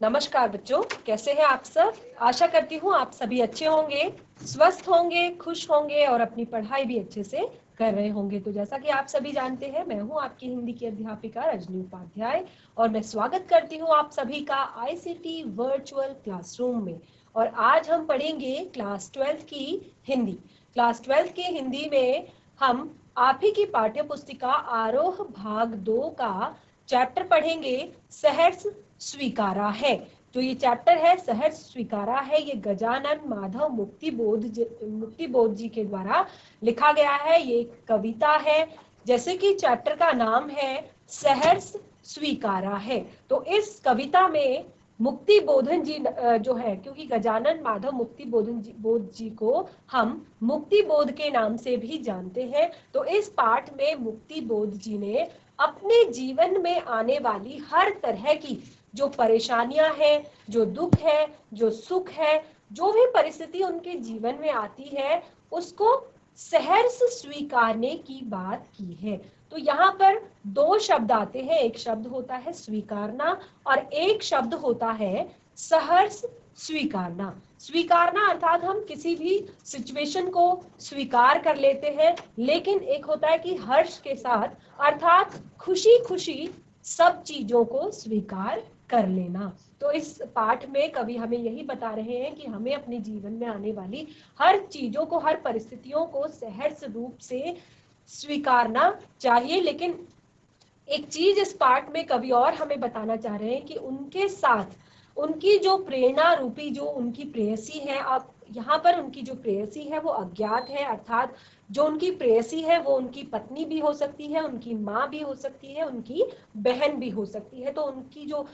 नमस्कार बच्चों, कैसे हैं आप सब। आशा करती हूँ आप सभी अच्छे होंगे, स्वस्थ होंगे, खुश होंगे और अपनी पढ़ाई भी अच्छे से कर रहे होंगे। तो जैसा कि आप सभी जानते हैं, मैं हूँ आपकी हिंदी की अध्यापिका रजनी उपाध्याय और मैं स्वागत करती हूँ आप सभी का आईसीटी वर्चुअल क्लासरूम में। और आज हम पढ़ेंगे क्लास 12 की हिंदी। क्लास 12 की हिंदी में हम आप ही की पाठ्य पुस्तिका आरोह भाग 2 का चैप्टर पढ़ेंगे, सहर्ष स्वीकारा है। जो ये चैप्टर है सहर्ष स्वीकारा है, ये गजानन माधव मुक्तिबोध जी के द्वारा लिखा गया है। ये कविता है, जैसे कि चैप्टर का नाम है सहर्ष स्वीकारा है। तो इस कविता में मुक्ति बोधन जी जो है, क्योंकि गजानन माधव बोध जी को हम मुक्ति बोध के नाम से भी जानते हैं, तो इस पाठ में मुक्ति बोध जी ने अपने जीवन में आने वाली हर तरह की जो परेशानियां हैं, जो दुख है, जो सुख है, जो भी परिस्थिति उनके जीवन में आती है, उसको सहर्ष स्वीकारने की बात की है। तो यहाँ पर दो शब्द आते हैं, एक शब्द होता है स्वीकारना और एक शब्द होता है सहर्ष स्वीकारना। स्वीकारना अर्थात हम किसी भी सिचुएशन को स्वीकार कर लेते हैं, लेकिन एक होता है कि हर्ष के साथ, अर्थात खुशी खुशी सब चीजों को स्वीकार कर लेना। तो इस पाठ में कवि हमें यही बता रहे हैं कि हमें अपने जीवन में आने वाली हर चीजों को, हर परिस्थितियों को सहर्ष रूप से स्वीकारना चाहिए। लेकिन एक चीज इस पाठ में कवि और हमें बताना चाह रहे हैं कि उनके साथ उनकी जो प्रेरणा रूपी जो उनकी प्रेयसी है, अब यहाँ पर उनकी जो प्रेयसी है वो अज्ञात है, अर्थात जो उनकी प्रेयसी है वो उनकी पत्नी भी हो सकती है, उनकी माँ भी हो सकती है, उनकी बहन भी हो सकती है। तो उनकी जो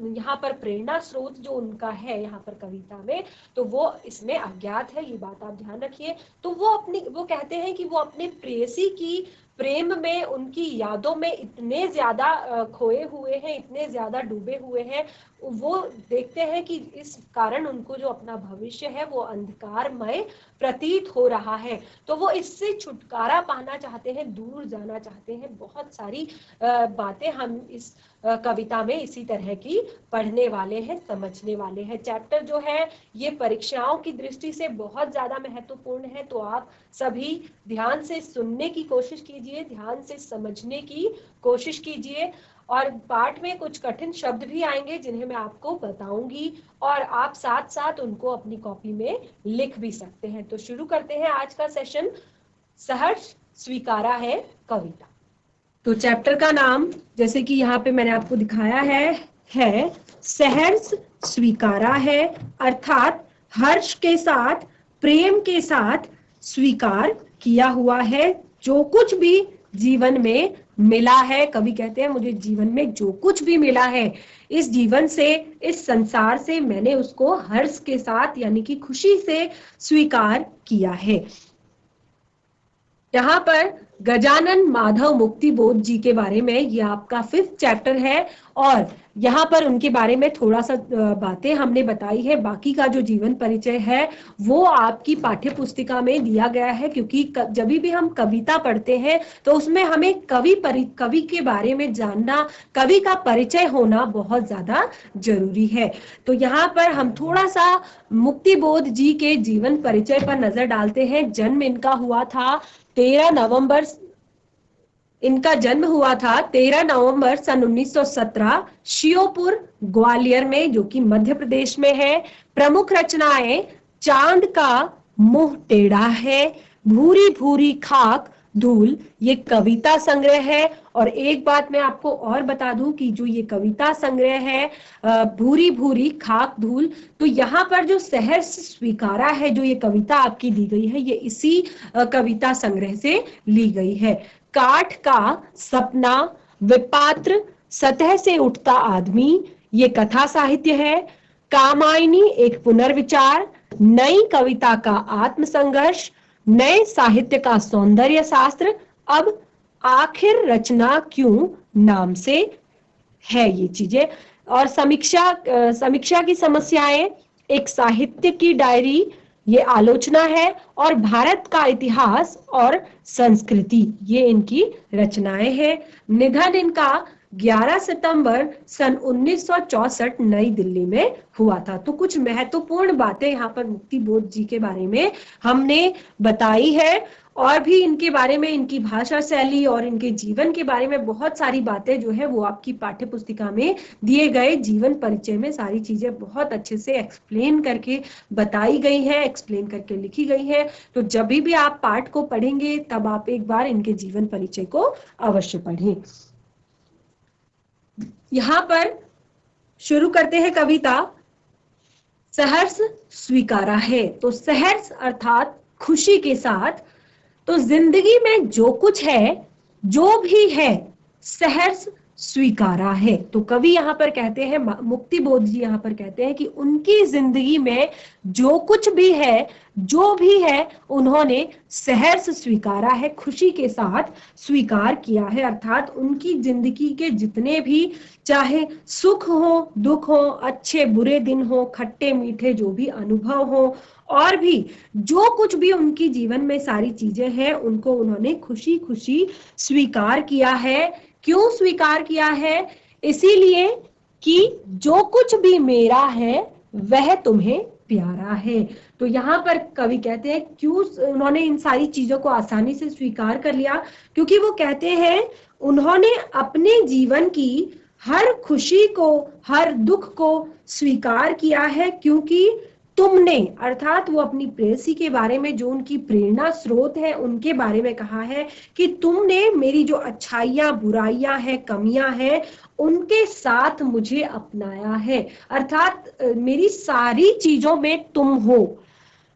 यहाँ पर प्रेरणा स्रोत जो उनका है यहाँ पर कविता में, तो वो इसमें अज्ञात है, ये बात आप ध्यान रखिए। तो वो कहते हैं कि वो अपने प्रेयसी की प्रेम में, उनकी यादों में इतने ज्यादा खोए हुए हैं, इतने ज्यादा डूबे हुए हैं। वो देखते हैं कि इस कारण उनको जो अपना भविष्य है वो अंधकारमय प्रतीत हो रहा है। तो वो इससे छुटकारा पाना चाहते हैं, दूर जाना चाहते हैं। बहुत सारी बातें हम इस कविता में इसी तरह की पढ़ने वाले हैं, समझने वाले हैं। चैप्टर जो है ये परीक्षाओं की दृष्टि से बहुत ज्यादा महत्वपूर्ण है, तो आप सभी ध्यान से सुनने की कोशिश कीजिए, ध्यान से समझने की कोशिश कीजिए। और पाठ में कुछ कठिन शब्द भी आएंगे जिन्हें मैं आपको बताऊंगी और आप साथ साथ उनको अपनी कॉपी में लिख भी सकते हैं। तो शुरू करते हैं आज का सेशन, सहर्ष स्वीकारा है कविता। तो चैप्टर का नाम, जैसे कि यहाँ पे मैंने आपको दिखाया है सहर्ष स्वीकारा है, अर्थात हर्ष के साथ, प्रेम के साथ स्वीकार किया हुआ है जो कुछ भी जीवन में मिला है। कवि कहते हैं मुझे जीवन में जो कुछ भी मिला है, इस जीवन से, इस संसार से, मैंने उसको हर्ष के साथ यानी कि खुशी से स्वीकार किया है। यहाँ पर गजानन माधव मुक्तिबोध जी के बारे में, ये आपका 5th चैप्टर है और यहाँ पर उनके बारे में थोड़ा सा बातें हमने बताई है। बाकी का जो जीवन परिचय है वो आपकी पाठ्य पुस्तिका में दिया गया है, क्योंकि जब भी हम कविता पढ़ते हैं तो उसमें हमें कवि के बारे में जानना, कवि का परिचय होना बहुत ज्यादा जरूरी है। तो यहाँ पर हम थोड़ा सा मुक्तिबोध जी के जीवन परिचय पर नजर डालते हैं। जन्म इनका हुआ था 13 नवंबर, इनका जन्म हुआ था 13 नवंबर सन 1917 श्योपुर ग्वालियर में, जो कि मध्य प्रदेश में है। प्रमुख रचनाएं चांद का मुंह टेढ़ा है, भूरी भूरी खाक धूल, ये कविता संग्रह है। और एक बात मैं आपको और बता दूं कि जो ये कविता संग्रह है भूरी भूरी खाक धूल, तो यहाँ पर जो सहर्ष स्वीकारा है, जो ये कविता आपकी दी गई है, ये इसी कविता संग्रह से ली गई है। काठ का सपना, विपात्र, सतह से उठता आदमी, ये कथा साहित्य है। कामायनी एक पुनर्विचार, नई कविता का आत्मसंघर्ष, नए साहित्य का सौंदर्य शास्त्र, अब आखिर रचना क्यों नाम से है ये चीजें। और समीक्षा की समस्याएं, एक साहित्य की डायरी, ये आलोचना है। और भारत का इतिहास और संस्कृति, ये इनकी रचनाएं हैं। निधन इनका 11 सितंबर सन 1964 नई दिल्ली में हुआ था। तो कुछ महत्वपूर्ण बातें यहाँ पर मुक्ति बोध जी के बारे में हमने बताई है, और भी इनके बारे में, इनकी भाषा शैली और इनके जीवन के बारे में बहुत सारी बातें जो है वो आपकी पाठ्य पुस्तिका में दिए गए जीवन परिचय में सारी चीजें बहुत अच्छे से एक्सप्लेन करके बताई गई है, एक्सप्लेन करके लिखी गई है। तो जब भी आप पाठ को पढ़ेंगे तब आप एक बार इनके जीवन परिचय को अवश्य पढ़ें। यहाँ पर शुरू करते हैं कविता। सहर्ष स्वीकारा है। तो सहर्ष अर्थात खुशी के साथ। तो जिंदगी में जो कुछ है, जो भी है, सहर्ष स्वीकारा है। तो कवि यहाँ पर कहते हैं, मुक्ति बोध जी यहाँ पर कहते हैं कि उनकी जिंदगी में जो कुछ भी है, जो भी है, उन्होंने सहर्ष स्वीकारा है, खुशी के साथ स्वीकार किया है। अर्थात उनकी जिंदगी के जितने भी, चाहे सुख हो, दुख हो, अच्छे बुरे दिन हो, खट्टे मीठे जो भी अनुभव हो, और भी जो कुछ भी उनकी जीवन में सारी चीजें हैं, उनको उन्होंने खुशी खुशी स्वीकार किया है। क्यों स्वीकार किया है? इसीलिए कि जो कुछ भी मेरा है वह तुम्हें प्यारा है। तो यहाँ पर कवि कहते हैं क्यों उन्होंने इन सारी चीजों को आसानी से स्वीकार कर लिया, क्योंकि वो कहते हैं उन्होंने अपने जीवन की हर खुशी को, हर दुख को स्वीकार किया है, क्योंकि तुमने, अर्थात वो अपनी प्रेयसी के बारे में, जो उनकी प्रेरणा स्रोत है, उनके बारे में कहा है कि तुमने मेरी जो अच्छाइयां, बुराइयां हैं, कमियां हैं, उनके साथ मुझे अपनाया है। अर्थात मेरी सारी चीजों में तुम हो।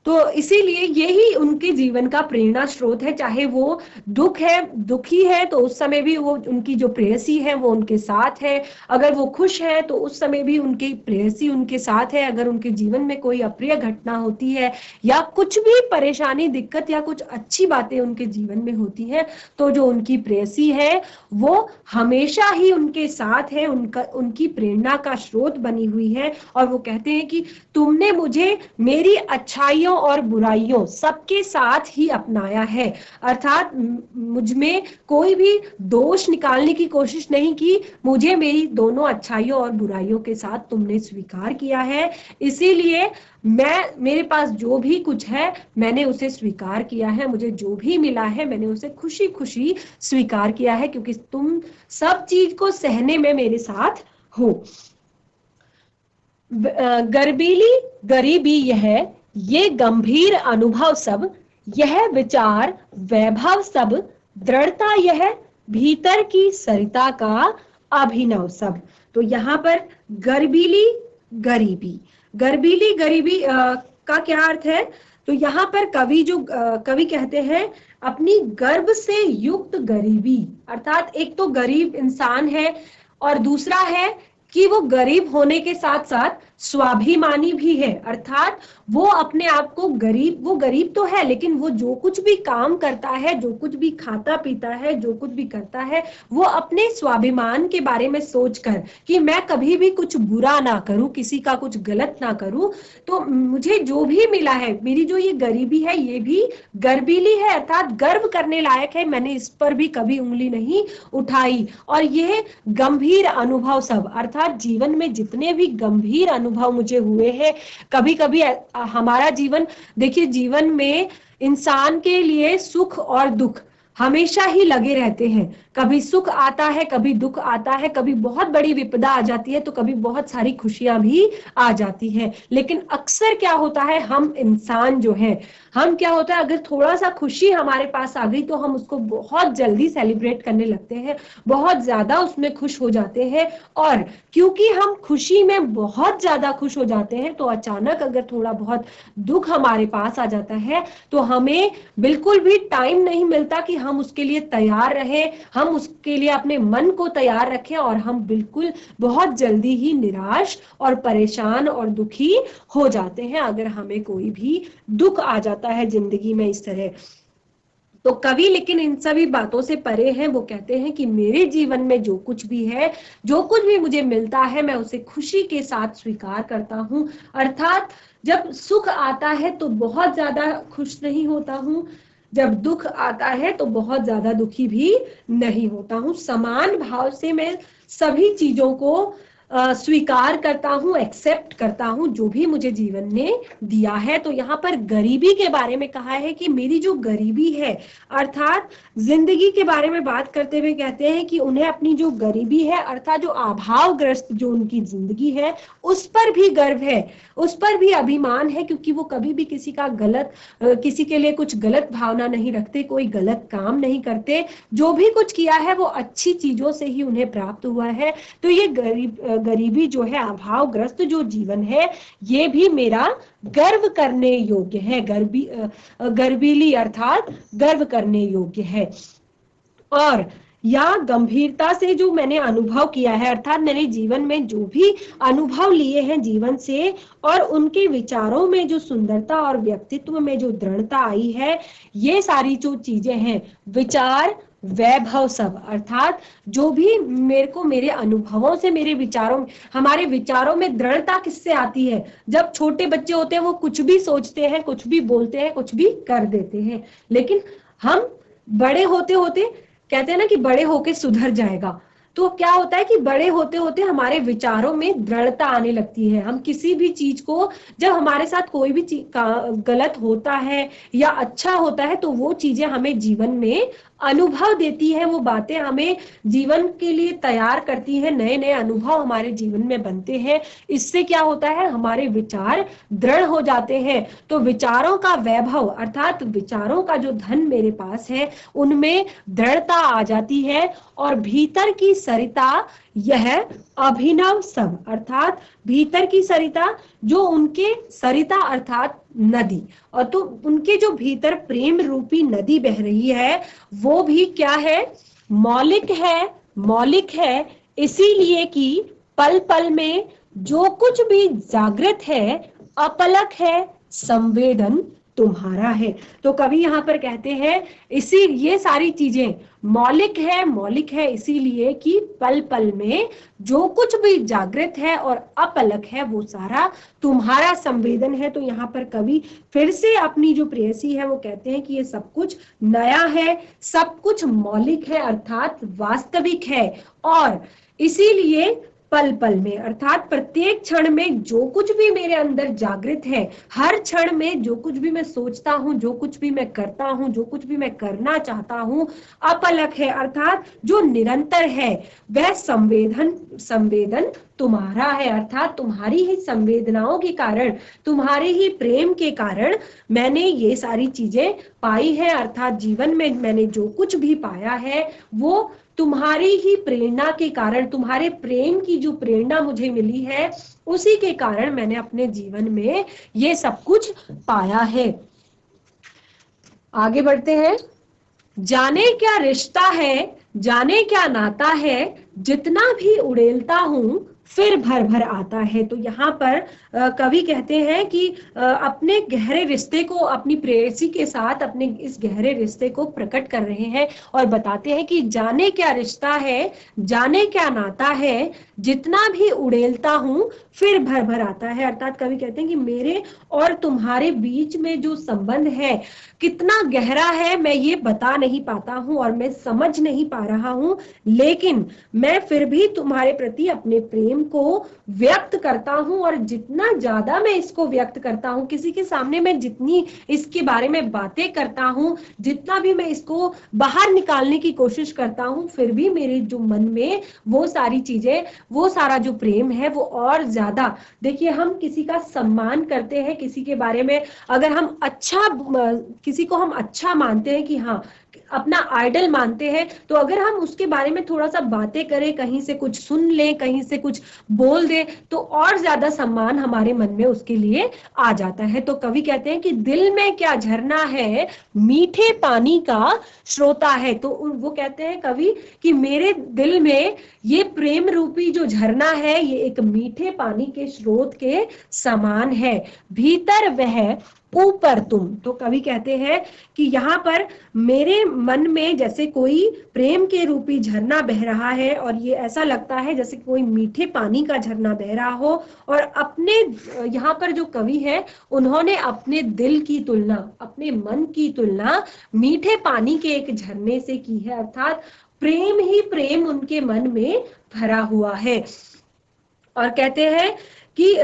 तो इसीलिए यही उनके जीवन का प्रेरणा स्रोत है। चाहे वो दुख है, दुखी है, तो उस समय भी वो, उनकी जो प्रेयसी है वो उनके साथ है। अगर वो खुश है तो उस समय भी उनकी प्रेयसी उनके साथ है। अगर उनके जीवन में कोई अप्रिय घटना होती है या कुछ भी परेशानी, दिक्कत या कुछ अच्छी बातें उनके जीवन में होती है, तो जो उनकी प्रेयसी है वो हमेशा ही उनके साथ है, उनकी प्रेरणा का स्रोत बनी हुई है। और वो कहते हैं कि तुमने मुझे मेरी अच्छाइयों और बुराइयों सबके साथ ही अपनाया है। अर्थात मुझ में कोई भी दोष निकालने की कोशिश नहीं की, मुझे मेरी दोनों अच्छाइयों और बुराइयों के साथ तुमने स्वीकार किया है। इसीलिए मेरे पास जो भी कुछ है मैंने उसे स्वीकार किया है, मुझे जो भी मिला है मैंने उसे खुशी खुशी स्वीकार किया है, क्योंकि तुम सब चीज को सहने में मेरे साथ हो। गर्बीली गरीबी यह, ये गंभीर अनुभव सब, यह विचार वैभव सब, दृढ़ता यह, भीतर की सरिता का अभिनव सब। तो यहाँ पर गर्बीली गरीबी, गर्बीली गरीबी का क्या अर्थ है? तो यहाँ पर कवि कहते हैं अपनी गर्भ से युक्त गरीबी। अर्थात एक तो गरीब इंसान है और दूसरा है कि वो गरीब होने के साथ साथ स्वाभिमानी भी है। अर्थात वो अपने आप को वो गरीब तो है, लेकिन वो जो कुछ भी काम करता है, जो कुछ भी खाता पीता है, जो कुछ भी करता है, वो अपने स्वाभिमान के बारे में सोचकर कि मैं कभी भी कुछ बुरा ना करूं, किसी का कुछ गलत ना करूं, तो मुझे जो भी मिला है, मेरी जो ये गरीबी है ये भी गर्बीली है, अर्थात गर्व करने लायक है, मैंने इस पर भी कभी उंगली नहीं उठाई। और यह गंभीर अनुभव सब, अर्थात जीवन में जितने भी गंभीर अनुभव मुझे हुए हैं, कभी कभी हमारा जीवन, देखिए जीवन में इंसान के लिए सुख और दुख हमेशा ही लगे रहते हैं। कभी सुख आता है, कभी दुख आता है, कभी बहुत बड़ी विपदा आ जाती है, तो कभी बहुत सारी खुशियां भी आ जाती हैं। लेकिन अक्सर क्या होता है, हम इंसान जो है, हम क्या होता है, अगर थोड़ा सा खुशी हमारे पास आ गई तो हम उसको बहुत जल्दी सेलिब्रेट करने लगते हैं, बहुत ज्यादा उसमें खुश हो जाते हैं। और क्योंकि हम खुशी में बहुत ज्यादा खुश हो जाते हैं, तो अचानक अगर थोड़ा बहुत दुख हमारे पास आ जाता है तो हमें बिल्कुल भी टाइम नहीं मिलता कि हम उसके लिए तैयार रहें, हम उसके लिए अपने मन को तैयार रखें, और हम बिल्कुल बहुत जल्दी ही निराश और परेशान और दुखी हो जाते हैं अगर हमें कोई भी दुख आ जाता है जिंदगी में इस तरह। तो कवि लेकिन इन सभी बातों से परे हैं। वो कहते हैं कि मेरे जीवन में जो कुछ भी है, जो कुछ भी मुझे मिलता है, मैं उसे खुशी के साथ स्वीकार करता हूँ। अर्थात जब सुख आता है तो बहुत ज्यादा खुश नहीं होता हूँ, जब दुख आता है तो बहुत ज्यादा दुखी भी नहीं होता हूँ। समान भाव से मैं सभी चीजों को स्वीकार करता हूँ, एक्सेप्ट करता हूँ जो भी मुझे जीवन ने दिया है। तो यहाँ पर गरीबी के बारे में कहा है कि मेरी जो गरीबी है, अर्थात जिंदगी के बारे में बात करते हुए कहते हैं कि उन्हें अपनी जो गरीबी है, अर्थात जो अभावग्रस्त जो उनकी जिंदगी है, उस पर भी गर्व है, उस पर भी अभिमान है, क्योंकि वो कभी भी किसी का गलत, किसी के लिए कुछ गलत भावना नहीं रखते, कोई गलत काम नहीं करते। जो भी कुछ किया है वो अच्छी चीजों से ही उन्हें प्राप्त हुआ है। तो ये गरीबी जो है, अभावग्रस्त जो जीवन है, ये भी मेरा गर्व करने योग्य है। गर्वीली अर्थात गर्व करने योग्य है। और या गंभीरता से जो मैंने अनुभव किया है, अर्थात मैंने जीवन में जो भी अनुभव लिए हैं जीवन से, और उनके विचारों में जो सुंदरता और व्यक्तित्व में जो दृढ़ता आई है, ये सारी जो चीजें हैं, विचार, वैभव, सब, अर्थात जो भी मेरे को मेरे अनुभवों से, मेरे विचारों, हमारे विचारों में दृढ़ता किससे आती है? जब छोटे बच्चे होते हैं वो कुछ भी सोचते हैं, कुछ भी बोलते हैं, कुछ भी कर देते हैं, लेकिन हम बड़े होते होते, कहते हैं ना कि बड़े होके सुधर जाएगा, तो क्या होता है कि बड़े होते होते हमारे विचारों में दृढ़ता आने लगती है। हम किसी भी चीज को, जब हमारे साथ कोई भी चीज गलत होता है या अच्छा होता है, तो वो चीजें हमें जीवन में अनुभव देती है, वो बातें हमें जीवन के लिए तैयार करती है, नए नए अनुभव हमारे जीवन में बनते हैं। इससे क्या होता है, हमारे विचार दृढ़ हो जाते हैं। तो विचारों का वैभव, अर्थात विचारों का जो धन मेरे पास है, उनमें दृढ़ता आ जाती है। और भीतर की सरिता यह अभिनव सब, अर्थात भीतर की सरिता, जो उनके, सरिता अर्थात नदी, और तो उनके जो भीतर प्रेम रूपी नदी बह रही है, वो भी क्या है, मौलिक है। मौलिक है इसीलिए कि पल पल में जो कुछ भी जागृत है, अपलक है, संवेदन तुम्हारा है। तो कवि यहाँ पर कहते हैं, इसी, ये सारी चीजें मौलिक है इसीलिए कि पल पल में जो कुछ भी जागृत है और अपलक है, वो सारा तुम्हारा संवेदन है। तो यहाँ पर कवि फिर से अपनी जो प्रेयसी है वो कहते हैं कि ये सब कुछ नया है, सब कुछ मौलिक है, अर्थात वास्तविक है, और इसीलिए पल पल में, अर्थात प्रत्येक क्षण में जो कुछ भी मेरे अंदर जागृत है, हर क्षण में जो कुछ भी मैं सोचता हूँ, जो कुछ भी मैं करता हूँ, जो कुछ भी मैं करना चाहता हूँ, अपलक है, अर्थात जो निरंतर है, वह संवेदन तुम्हारा है। अर्थात तुम्हारी ही संवेदनाओं के कारण, तुम्हारे ही प्रेम के कारण मैंने ये सारी चीजें पाई है। अर्थात जीवन में मैंने जो कुछ भी पाया है वो तुम्हारी ही प्रेरणा के कारण, तुम्हारे प्रेम की जो प्रेरणा मुझे मिली है, उसी के कारण मैंने अपने जीवन में ये सब कुछ पाया है। आगे बढ़ते हैं। जाने क्या रिश्ता है, जाने क्या नाता है, जितना भी उड़ेलता हूं फिर भर भर आता है। तो यहाँ पर कवि कहते हैं कि अपने गहरे रिश्ते को, अपनी प्रेयसी के साथ अपने इस गहरे रिश्ते को प्रकट कर रहे हैं और बताते हैं कि जाने क्या रिश्ता है, जाने क्या नाता है, जितना भी उड़ेलता हूं फिर भर भर आता है। अर्थात कवि कहते हैं कि मेरे और तुम्हारे बीच में जो संबंध है कितना गहरा है, मैं ये बता नहीं पाता हूं और मैं समझ नहीं पा रहा हूं, लेकिन मैं फिर भी तुम्हारे प्रति अपने प्रेम को व्यक्त करता हूं। और जितना ज्यादा मैं इसको व्यक्त करता हूं, किसी के सामने मैं जितनी इसके बारे में बातें करता हूं, जितना भी मैं इसको बाहर निकालने की कोशिश करता हूं, फिर भी मेरे जो मन में वो सारी चीजें, वो सारा जो प्रेम है वो और ज्यादा। देखिए, हम किसी का सम्मान करते हैं, किसी के बारे में अगर हम अच्छा, किसी को हम अच्छा मानते हैं कि हाँ अपना आइडल मानते हैं, तो अगर हम उसके बारे में थोड़ा सा बातें करें, कहीं से कुछ सुन लें, कहीं से कुछ बोल दे, तो और ज्यादा सम्मान हमारे मन में उसके लिए आ जाता है। तो कवि कहते हैं कि दिल में क्या झरना है, मीठे पानी का श्रोता है। तो वो कहते हैं कवि कि मेरे दिल में ये प्रेम रूपी जो झरना है, ये एक मीठे पानी के स्रोत के समान है। भीतर वह ऊपर तुम। तो कवि कहते हैं कि यहाँ पर मेरे मन में जैसे कोई प्रेम के रूपी झरना बह रहा है, और ये ऐसा लगता है जैसे कोई मीठे पानी का झरना बह रहा हो। और अपने यहाँ पर जो कवि है उन्होंने अपने दिल की तुलना, अपने मन की तुलना मीठे पानी के एक झरने से की है, अर्थात प्रेम ही प्रेम उनके मन में भरा हुआ है। और कहते हैं कि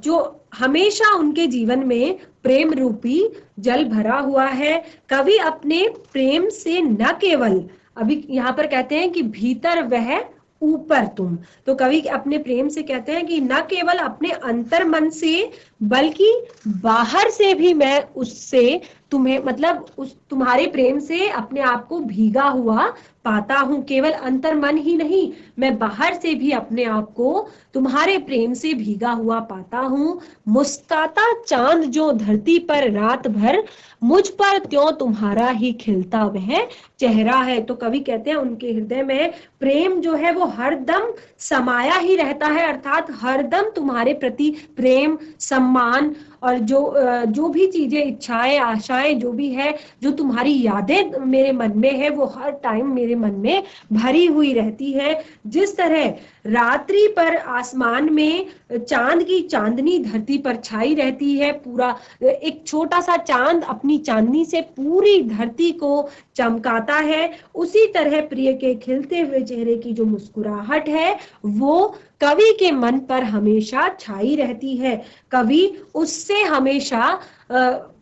जो हमेशा उनके जीवन में प्रेम रूपी जल भरा हुआ है। कवि अपने प्रेम से न केवल, अभी यहाँ पर कहते हैं कि भीतर वह ऊपर तुम, तो कवि अपने प्रेम से कहते हैं कि न केवल अपने अंतर मन से बल्कि बाहर से भी मैं उससे तुम्हें, मतलब उस तुम्हारे प्रेम से अपने आप को भीगा हुआ पाता हूं। केवल अंतर मन ही नहीं, मैं बाहर से भी अपने आप को तुम्हारे प्रेम से भीगा हुआ पाता हूं। मुस्काता चांद जो धरती पर रात भर, मुझ पर त्यों तुम्हारा ही खिलता वह चेहरा है। तो कवि कहते हैं उनके हृदय में प्रेम जो है वो हरदम समाया ही रहता है, अर्थात हरदम तुम्हारे प्रति प्रेम, सम्मान और जो भी चीजें, इच्छाएं, आशाएं जो भी है, जो तुम्हारी यादें मेरे मन में है, वो हर टाइम मेरे मन में भरी हुई रहती है। जिस तरह रात्रि पर आसमान में चांद की चांदनी धरती पर छाई रहती है, पूरा एक छोटा सा चांद अपनी चांदनी से पूरी धरती को चमकाता है, उसी तरह प्रिय के खिलते हुए चेहरे की जो मुस्कुराहट है वो कवि के मन पर हमेशा छाई रहती है। कवि उससे हमेशा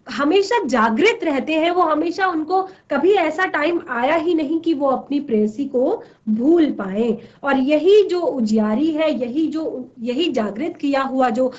हमेशा जागृत रहते हैं, वो हमेशा, उनको कभी ऐसा टाइम आया ही नहीं कि वो अपनी प्रेयसी को भूल पाए। और यही जो उजियारी है, यही जागृत किया हुआ जो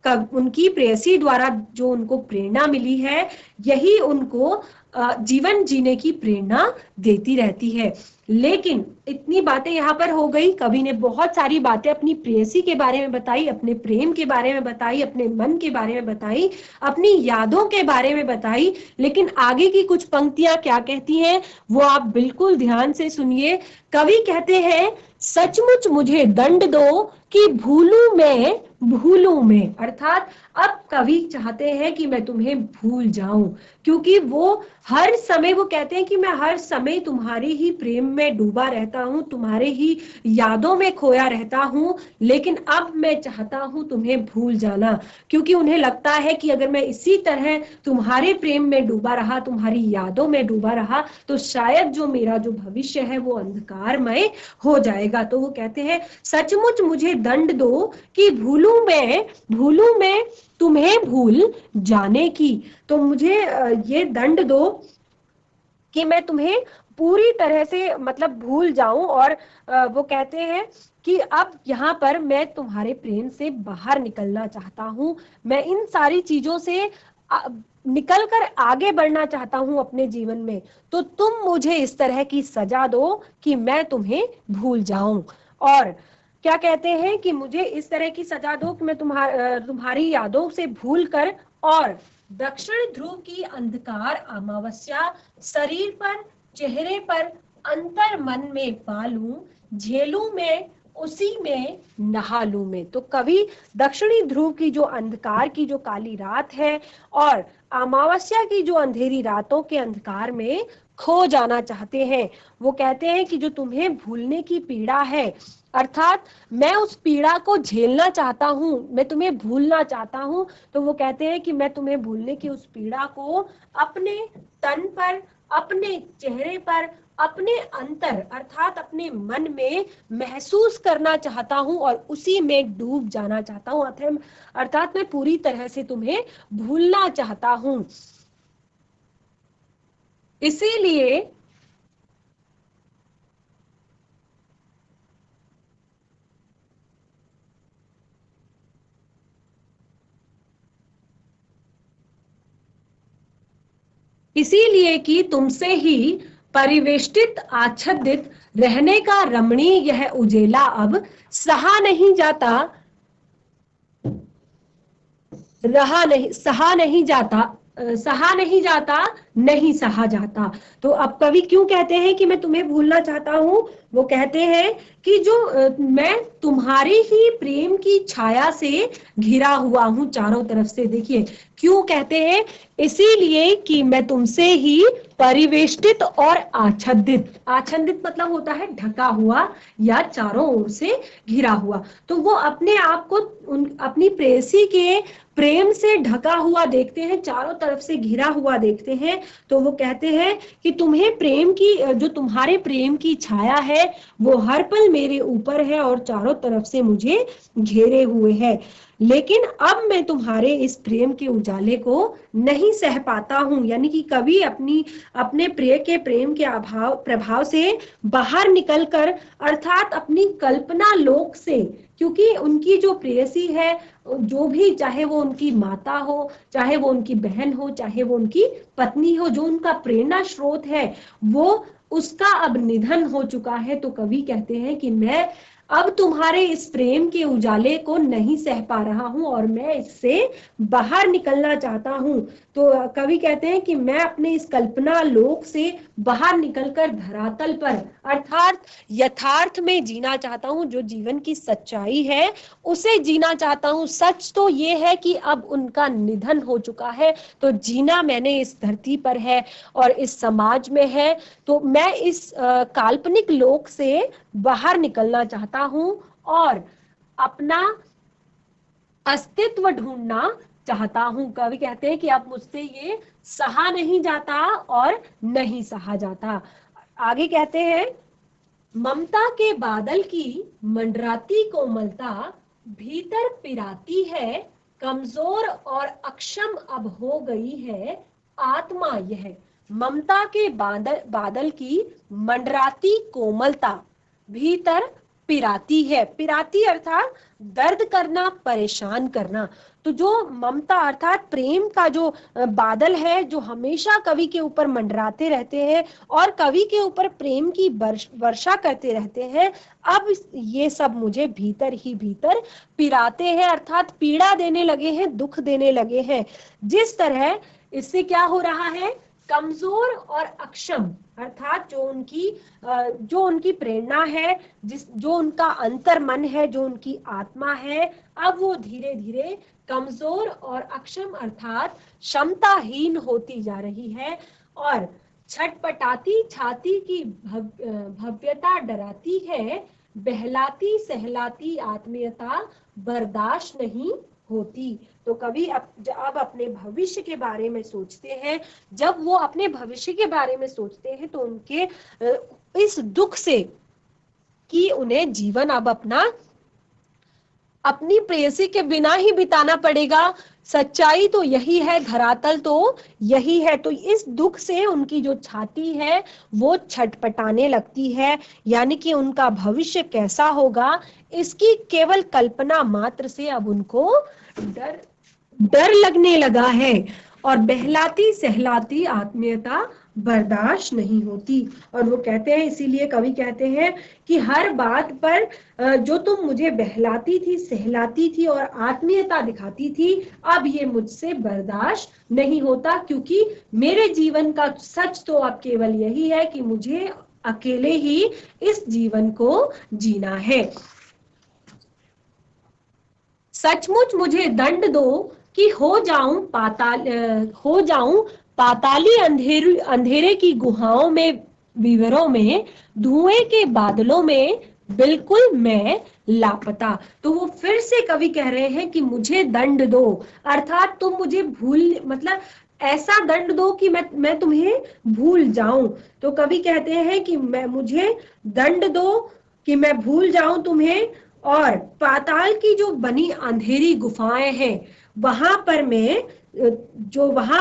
उनकी प्रेयसी द्वारा जो उनको प्रेरणा मिली है, यही उनको जीवन जीने की प्रेरणा देती रहती है। लेकिन इतनी बातें यहाँ पर हो गई, कवि ने बहुत सारी बातें अपनी प्रेयसी के बारे में बताई, अपने प्रेम के बारे में बताई, अपने मन के बारे में बताई, अपनी यादों के बारे में बताई। लेकिन आगे की कुछ पंक्तियां क्या कहती हैं वो आप बिल्कुल ध्यान से सुनिए। कवि कहते हैं, सचमुच मुझे दंड दो कि भूलूं मैं, अर्थात अब कवि चाहते हैं कि मैं तुम्हें भूल जाऊं, क्योंकि वो हर समय, वो कहते हैं कि मैं हर समय तुम्हारे ही प्रेम में डूबा रहता हूं, तुम्हारे ही यादों में खोया रहता हूं, लेकिन अब मैं चाहता हूं तुम्हें भूल जाना, क्योंकि उन्हें लगता है कि अगर मैं इसी तरह तुम्हारे प्रेम में डूबा रहा, तुम्हारी यादों में डूबा रहा, तो शायद जो मेरा जो भविष्य है वो अंधकारमय हो जाएगा। तो वो कहते हैं, सचमुच मुझे दंड दो कि भूलूं मैं तुम्हें भूल जाने की। तो मुझे ये दंड दो कि मैं तुम्हें पूरी तरह से, मतलब भूल जाऊं। और वो कहते हैं कि अब यहाँ पर मैं तुम्हारे प्रेम से बाहर निकलना चाहता हूं, मैं इन सारी चीजों से निकल कर आगे बढ़ना चाहता हूं अपने जीवन में, तो तुम मुझे इस तरह की सजा दो कि मैं तुम्हें भूल जाऊं। और क्या कहते हैं कि मुझे इस तरह की सजा दो कि मैं तुम्हारी यादों से भूल कर, और दक्षिण ध्रुव की अंधकार अमावस्या शरीर पर, चेहरे पर, अंतर मन में पालूं, झेलूं मैं उसी में नहा लूं मैं। तो कवि दक्षिणी ध्रुव की जो अंधकार की जो काली रात है और अमावस्या की जो अंधेरी रातों के अंधकार में खो जाना चाहते हैं। वो कहते हैं कि जो तुम्हें भूलने की पीड़ा है, अर्थात मैं उस पीड़ा को झेलना चाहता हूं, मैं तुम्हें भूलना चाहता हूं। तो वो कहते हैं कि मैं तुम्हें भूलने की उस पीड़ा को अपने तन पर, अपने चेहरे पर, अपने अंतर अर्थात अपने मन में महसूस करना चाहता हूं और उसी में डूब जाना चाहता हूं, अर्थात मैं पूरी तरह से तुम्हें भूलना चाहता हूं। इसीलिए कि तुमसे ही परिवेष्टित आच्छादित रहने का रमणीय यह उजेला अब सहा नहीं जाता सहा नहीं जाता, नहीं सहा जाता। तो अब कवि क्यों कहते हैं कि मैं तुम्हें भूलना चाहता हूँ? वो कहते हैं कि जो मैं तुम्हारी ही प्रेम की छाया से घिरा हुआ हूँ चारों तरफ से। देखिए क्यों कहते हैं? इसीलिए कि मैं तुमसे ही परिवेष्टित और आच्छादित, आच्छादित मतलब होता है ढका हुआ या चारों ओर से घिरा हुआ। तो वो अपने आप को अपनी प्रेयसी के प्रेम से ढका हुआ देखते हैं, चारों तरफ से घिरा हुआ देखते हैं। तो वो कहते हैं कि तुम्हें प्रेम की, जो तुम्हारे प्रेम की छाया है वो हर पल मेरे ऊपर है और चारों तरफ से मुझे घेरे हुए है। लेकिन अब मैं तुम्हारे इस प्रेम के उजाले को नहीं सह पाता हूं। यानी कि कवि अपने प्रिय के प्रेम के प्रभाव से बाहर निकलकर, अर्थात अपनी कल्पना लोक से, क्योंकि उनकी जो प्रेयसी है, जो भी, चाहे वो उनकी माता हो, चाहे वो उनकी बहन हो, चाहे वो उनकी पत्नी हो, जो उनका प्रेरणा स्रोत है, वो उसका अब निधन हो चुका है। तो कवि कहते हैं कि मैं अब तुम्हारे इस प्रेम के उजाले को नहीं सह पा रहा हूं और मैं इससे बाहर निकलना चाहता हूं। तो कवि कहते हैं कि मैं अपने इस कल्पना लोक से बाहर निकलकर धरातल पर, अर्थात यथार्थ में जीना चाहता हूं। जो जीवन की सच्चाई है उसे जीना चाहता हूं। सच तो ये है कि अब उनका निधन हो चुका है, तो जीना मैंने इस धरती पर है और इस समाज में है। तो मैं इस काल्पनिक लोक से बाहर निकलना चाहता हूं और अपना अस्तित्व ढूंढना चाहता हूं। कवि कहते हैं कि अब मुझसे ये सहा नहीं जाता और नहीं सहा जाता। आगे कहते हैं, ममता के बादल की मंडराती कोमलता भीतर पिराती है, कमजोर और अक्षम अब हो गई है आत्मा यह। ममता के बादल की मंडराती कोमलता भीतर पिराती है। पिराती अर्थात दर्द करना, परेशान करना। तो जो ममता अर्थात प्रेम का जो बादल है, जो हमेशा कवि के ऊपर मंडराते रहते हैं और कवि के ऊपर प्रेम की वर्षा करते रहते हैं, अब ये सब मुझे भीतर ही भीतर पिराते हैं, अर्थात पीड़ा देने लगे हैं, दुख देने लगे हैं। जिस तरह इससे क्या हो रहा है, कमजोर और अक्षम, अर्थात जो उनकी प्रेरणा है, जो उनका अंतर मन है, जो उनकी आत्मा है, अब वो धीरे धीरे कमजोर और अक्षम अर्थात क्षमताहीन होती जा रही है और छटपटाती छाती की भव्यता डराती है, बहलाती सहलाती आत्मीयता बर्दाश्त नहीं होती। तो कवि अब अपने भविष्य के बारे में सोचते हैं। जब वो अपने भविष्य के बारे में सोचते हैं तो उनके इस दुख से कि उन्हें जीवन अब अपनी प्रेयसी के बिना ही बिताना पड़ेगा, सच्चाई तो यही है, धरातल तो यही है। तो इस दुख से उनकी जो छाती है वो छटपटाने लगती है। यानी कि उनका भविष्य कैसा होगा इसकी केवल कल्पना मात्र से अब उनको डर लगने लगा है और बहलाती सहलाती आत्मीयता बर्दाश्त नहीं होती। और वो कहते हैं, इसीलिए कवि कहते हैं कि हर बात पर जो तुम मुझे बहलाती थी, सहलाती थी और आत्मीयता दिखाती थी, अब ये मुझसे बर्दाश्त नहीं होता, क्योंकि मेरे जीवन का सच तो अब केवल यही है कि मुझे अकेले ही इस जीवन को जीना है। सचमुच मुझे दंड दो कि हो जाऊं पाताली अंधेरे की गुहाओं में, विवरों में, धुएं के बादलों में, बिल्कुल मैं लापता। तो वो फिर से कवि कह रहे हैं कि मुझे दंड दो, अर्थात तुम मुझे मतलब ऐसा दंड दो कि मैं तुम्हें भूल जाऊं। तो कवि कहते हैं कि मुझे दंड दो कि मैं भूल जाऊं तुम्हें, और पाताल की जो बनी अंधेरी गुफाएं हैं वहां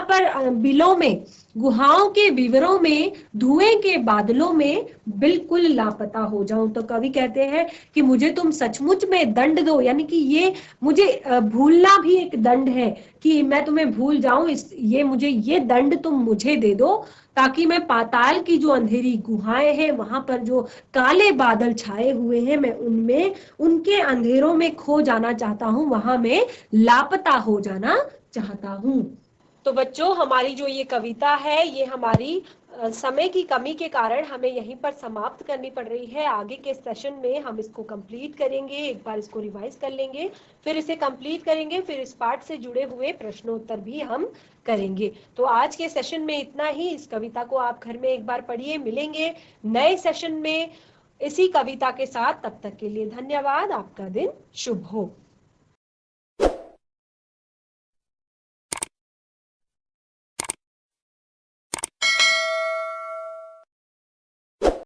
पर बिलों में, गुहाओं के विवरों में, धुएं के बादलों में बिल्कुल लापता हो जाऊं। तो कवि कहते हैं कि मुझे तुम सचमुच में दंड दो, यानी कि ये मुझे भूलना भी एक दंड है कि मैं तुम्हें भूल जाऊं, ये दंड तुम मुझे दे दो, ताकि मैं पाताल की जो अंधेरी गुहाएं हैं, वहां पर जो काले बादल छाए हुए हैं, मैं उनके अंधेरों में खो जाना चाहता हूं, वहां मैं लापता हो जाना चाहता हूं। तो बच्चों, हमारी जो ये कविता है, ये हमारी समय की कमी के कारण हमें यहीं पर समाप्त करनी पड़ रही है। आगे के सेशन में हम इसको कंप्लीट करेंगे, एक बार इसको रिवाइज कर लेंगे, फिर इसे कंप्लीट करेंगे, फिर इस पार्ट से जुड़े हुए प्रश्नोत्तर भी हम करेंगे। तो आज के सेशन में इतना ही। इस कविता को आप घर में एक बार पढ़िए। मिलेंगे नए सेशन में इसी कविता के साथ। तब तक के लिए धन्यवाद। आपका दिन शुभ हो।